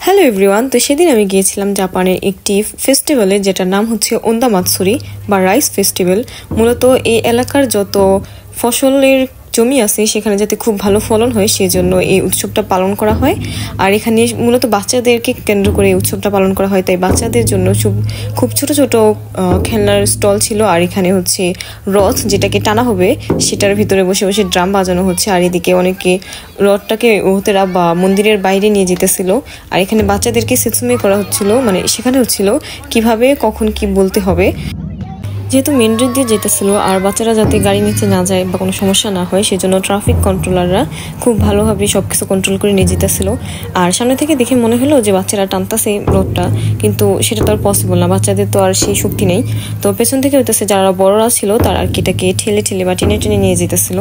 Hello everyone, তো সেদিন আমি গিয়েছিলাম জাপানের একটি ফেস্টিভ্যালে যেটার নাম হচ্ছে ওন্দা মাতসুরি বা রাইস ফেস্টিভ্যাল। মূলত এই এলাকার যত ফসলের জমি আছে সেখানে যাতে খুব ভালো ফলন হয় সেজন্য এই উৎসবটা পালন করা হয়। আর এখানে মূলত বাচ্চাদেরকে কেন্দ্র করে এই উৎসবটা পালন করা হয়, তাই বাচ্চাদের জন্য খুব ছোট ছোট খেলনার স্টল ছিল। আর এখানে হচ্ছে রথ যেটাকে টানা হবে সেটার ভিতরে বসে বসে ড্রাম বাজানো হচ্ছে, আর এদিকে অনেকে রথটাকে ওহতেরা বা মন্দিরের বাইরে নিয়ে যেতেছিল। আর এখানে বাচ্চাদেরকে সেসুমি করা হচ্ছিল, মানে শেখানো হচ্ছিল কিভাবে কখন কি বলতে হবে। যেহেতু মেন রোড দিয়ে যেতেছিল আর বাচ্চারা যাতে গাড়ি নিচে না যায় বা কোনো সমস্যা না হয় সেজন্য ট্রাফিক কন্ট্রোলাররা খুব ভালোভাবে সব কিছু কন্ট্রোল করে নিয়ে যেতেছিল। আর সামনে থেকে দেখে মনে হলো যে বাচ্চারা টানতেছে রোডটা, কিন্তু সেটা তো আর পসিবল না, বাচ্চাদের তো আর সেই শক্তি নেই। তো পেছন থেকে হইতেছে যারা বড়রা ছিল তারা আর কি এটাকে ঠেলে ঠেলে বা টেনে টেনে নিয়ে যেতেছিল।